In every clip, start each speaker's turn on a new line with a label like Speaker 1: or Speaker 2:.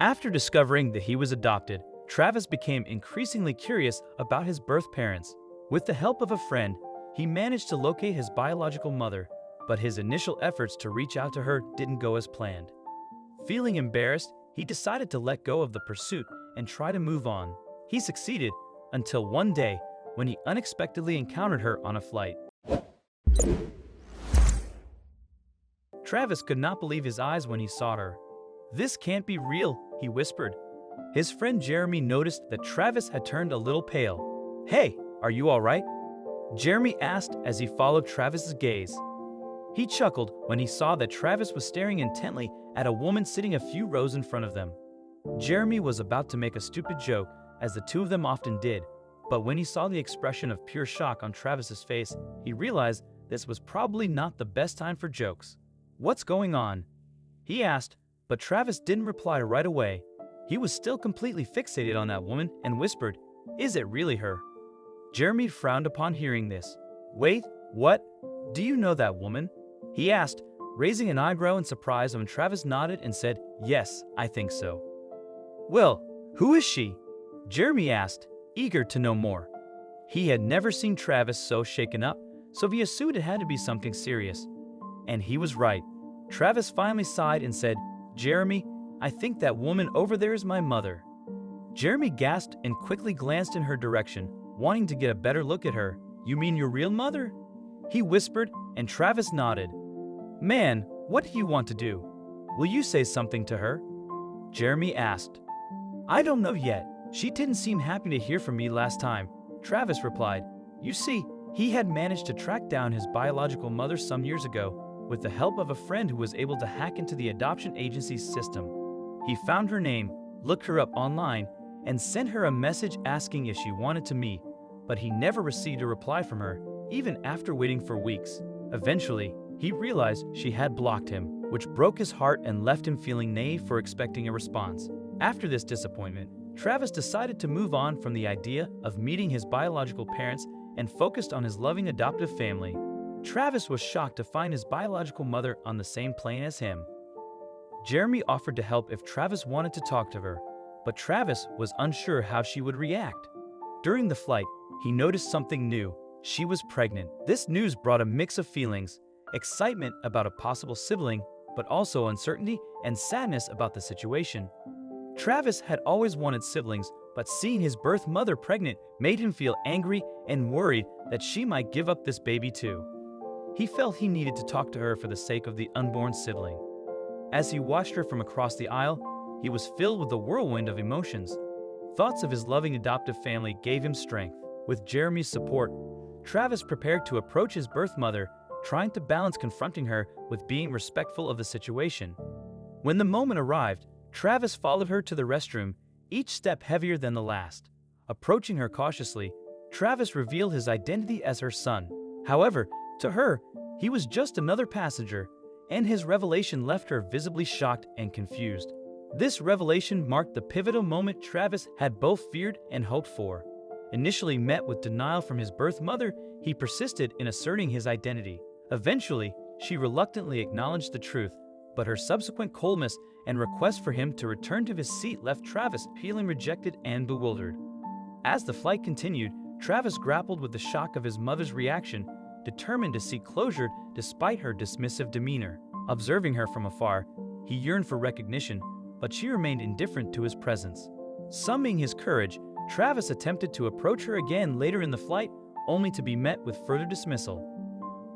Speaker 1: After discovering that he was adopted, Travis became increasingly curious about his birth parents. With the help of a friend, he managed to locate his biological mother, but his initial efforts to reach out to her didn't go as planned. Feeling embarrassed, he decided to let go of the pursuit and try to move on. He succeeded until one day when he unexpectedly encountered her on a flight. Travis could not believe his eyes when he saw her. "This can't be real," he whispered. His friend Jeremy noticed that Travis had turned a little pale. "Hey, are you all right?" Jeremy asked as he followed Travis's gaze. He chuckled when he saw that Travis was staring intently at a woman sitting a few rows in front of them. Jeremy was about to make a stupid joke, as the two of them often did, but when he saw the expression of pure shock on Travis's face, he realized this was probably not the best time for jokes. "What's going on?" he asked, but Travis didn't reply right away. He was still completely fixated on that woman and whispered, "Is it really her?" Jeremy frowned upon hearing this. "Wait, what? Do you know that woman?" he asked, raising an eyebrow in surprise when Travis nodded and said, "Yes, I think so." "Well, who is she?" Jeremy asked, eager to know more. He had never seen Travis so shaken up, so he assumed it had to be something serious. And he was right. Travis finally sighed and said, "Jeremy, I think that woman over there is my mother." Jeremy gasped and quickly glanced in her direction, wanting to get a better look at her. "You mean your real mother?" he whispered, and Travis nodded. "Man, what do you want to do? Will you say something to her?" Jeremy asked. "I don't know yet. She didn't seem happy to hear from me last time," Travis replied. You see, he had managed to track down his biological mother some years ago with the help of a friend who was able to hack into the adoption agency's system. He found her name, looked her up online, and sent her a message asking if she wanted to meet, but he never received a reply from her, even after waiting for weeks. Eventually, he realized she had blocked him, which broke his heart and left him feeling naive for expecting a response. After this disappointment, Travis decided to move on from the idea of meeting his biological parents and focused on his loving adoptive family. Travis was shocked to find his biological mother on the same plane as him. Jeremy offered to help if Travis wanted to talk to her, but Travis was unsure how she would react. During the flight, he noticed something new. She was pregnant. This news brought a mix of feelings: excitement about a possible sibling, but also uncertainty and sadness about the situation. Travis had always wanted siblings, but seeing his birth mother pregnant made him feel angry and worried that she might give up this baby too. He felt he needed to talk to her for the sake of the unborn sibling. As he watched her from across the aisle, he was filled with a whirlwind of emotions. Thoughts of his loving adoptive family gave him strength. With Jeremy's support, Travis prepared to approach his birth mother, trying to balance confronting her with being respectful of the situation. When the moment arrived, Travis followed her to the restroom, each step heavier than the last. Approaching her cautiously, Travis revealed his identity as her son. However, to her, he was just another passenger, and his revelation left her visibly shocked and confused. This revelation marked the pivotal moment Travis had both feared and hoped for. Initially met with denial from his birth mother, he persisted in asserting his identity. Eventually, she reluctantly acknowledged the truth, but her subsequent coldness and request for him to return to his seat left Travis feeling rejected and bewildered. As the flight continued, Travis grappled with the shock of his mother's reaction, determined to seek closure despite her dismissive demeanor. Observing her from afar, he yearned for recognition, but she remained indifferent to his presence. Summoning his courage, Travis attempted to approach her again later in the flight, only to be met with further dismissal.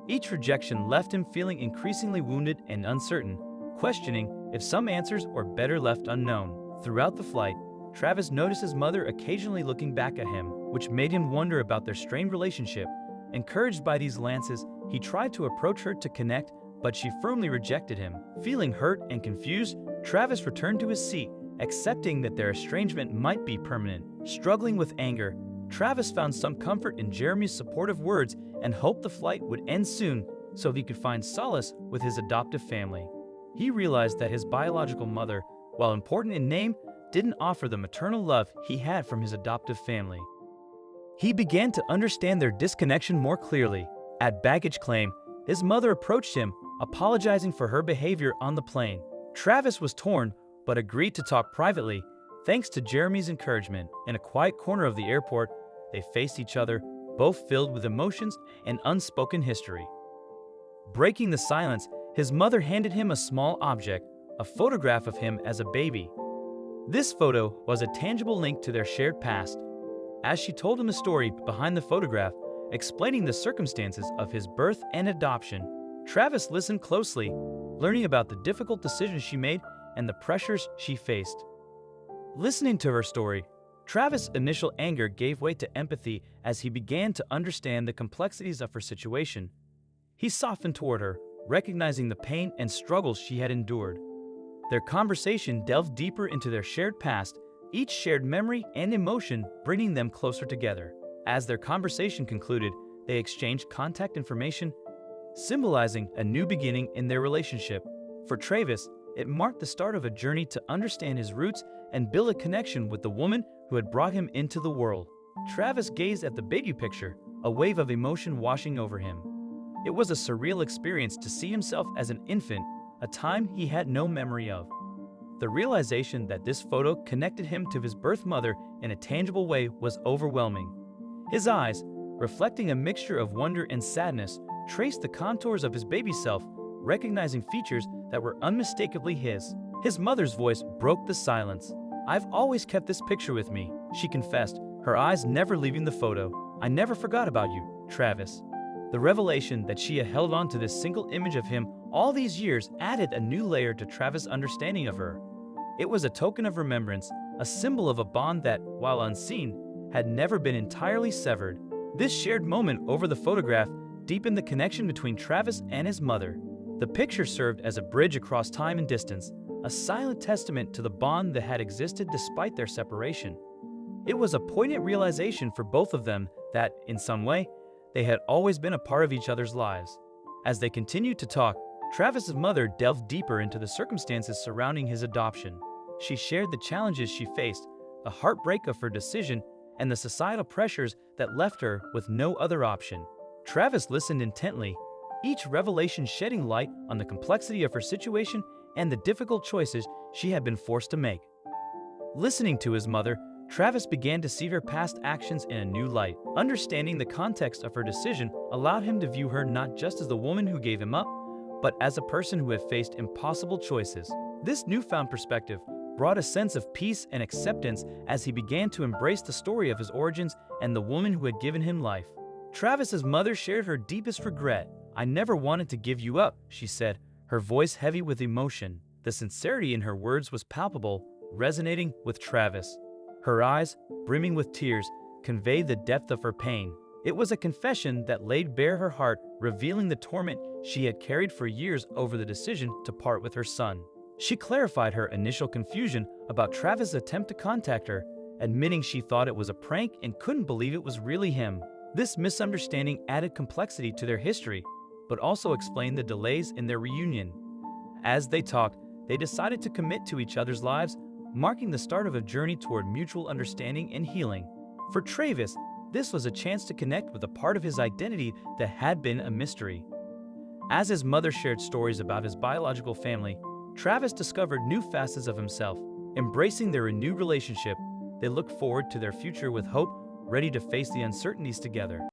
Speaker 1: Each rejection left him feeling increasingly wounded and uncertain, questioning if some answers were better left unknown. Throughout the flight, Travis noticed his mother occasionally looking back at him, which made him wonder about their strained relationship. Encouraged by these glances, he tried to approach her to connect, but she firmly rejected him. Feeling hurt and confused, Travis returned to his seat, accepting that their estrangement might be permanent. Struggling with anger, Travis found some comfort in Jeremy's supportive words and hoped the flight would end soon so he could find solace with his adoptive family. He realized that his biological mother, while important in name, didn't offer the maternal love he had from his adoptive family. He began to understand their disconnection more clearly. At baggage claim, his mother approached him, apologizing for her behavior on the plane. Travis was torn, but agreed to talk privately. Thanks to Jeremy's encouragement, in a quiet corner of the airport, they faced each other, both filled with emotions and unspoken history. Breaking the silence, his mother handed him a small object, a photograph of him as a baby. This photo was a tangible link to their shared past. As she told him the story behind the photograph, explaining the circumstances of his birth and adoption, Travis listened closely, learning about the difficult decisions she made and the pressures she faced. Listening to her story, Travis' initial anger gave way to empathy as he began to understand the complexities of her situation. He softened toward her, recognizing the pain and struggles she had endured. Their conversation delved deeper into their shared past, each shared memory and emotion bringing them closer together. As their conversation concluded, they exchanged contact information, symbolizing a new beginning in their relationship. For Travis, it marked the start of a journey to understand his roots and build a connection with the woman who had brought him into the world. Travis gazed at the baby picture, a wave of emotion washing over him. It was a surreal experience to see himself as an infant, a time he had no memory of. The realization that this photo connected him to his birth mother in a tangible way was overwhelming. His eyes, reflecting a mixture of wonder and sadness, traced the contours of his baby self, recognizing features that were unmistakably his. His mother's voice broke the silence. "I've always kept this picture with me," she confessed, her eyes never leaving the photo. "I never forgot about you, Travis." The revelation that she had held on to this single image of him all these years added a new layer to Travis' understanding of her. It was a token of remembrance, a symbol of a bond that, while unseen, had never been entirely severed. This shared moment over the photograph deepened the connection between Travis and his mother. The picture served as a bridge across time and distance, a silent testament to the bond that had existed despite their separation. It was a poignant realization for both of them that, in some way, they had always been a part of each other's lives. As they continued to talk, Travis's mother delved deeper into the circumstances surrounding his adoption. She shared the challenges she faced, the heartbreak of her decision, and the societal pressures that left her with no other option. Travis listened intently, each revelation shedding light on the complexity of her situation and the difficult choices she had been forced to make. Listening to his mother, Travis began to see her past actions in a new light. Understanding the context of her decision allowed him to view her not just as the woman who gave him up, but as a person who had faced impossible choices. This newfound perspective brought a sense of peace and acceptance as he began to embrace the story of his origins and the woman who had given him life. Travis's mother shared her deepest regret. "I never wanted to give you up," she said, her voice heavy with emotion. The sincerity in her words was palpable, resonating with Travis. Her eyes, brimming with tears, conveyed the depth of her pain. It was a confession that laid bare her heart, revealing the torment she had carried for years over the decision to part with her son. She clarified her initial confusion about Travis' attempt to contact her, admitting she thought it was a prank and couldn't believe it was really him. This misunderstanding added complexity to their history, but also explained the delays in their reunion. As they talked, they decided to commit to each other's lives, marking the start of a journey toward mutual understanding and healing. For Travis, this was a chance to connect with a part of his identity that had been a mystery. As his mother shared stories about his biological family, Travis discovered new facets of himself. Embracing their renewed relationship, they looked forward to their future with hope, ready to face the uncertainties together.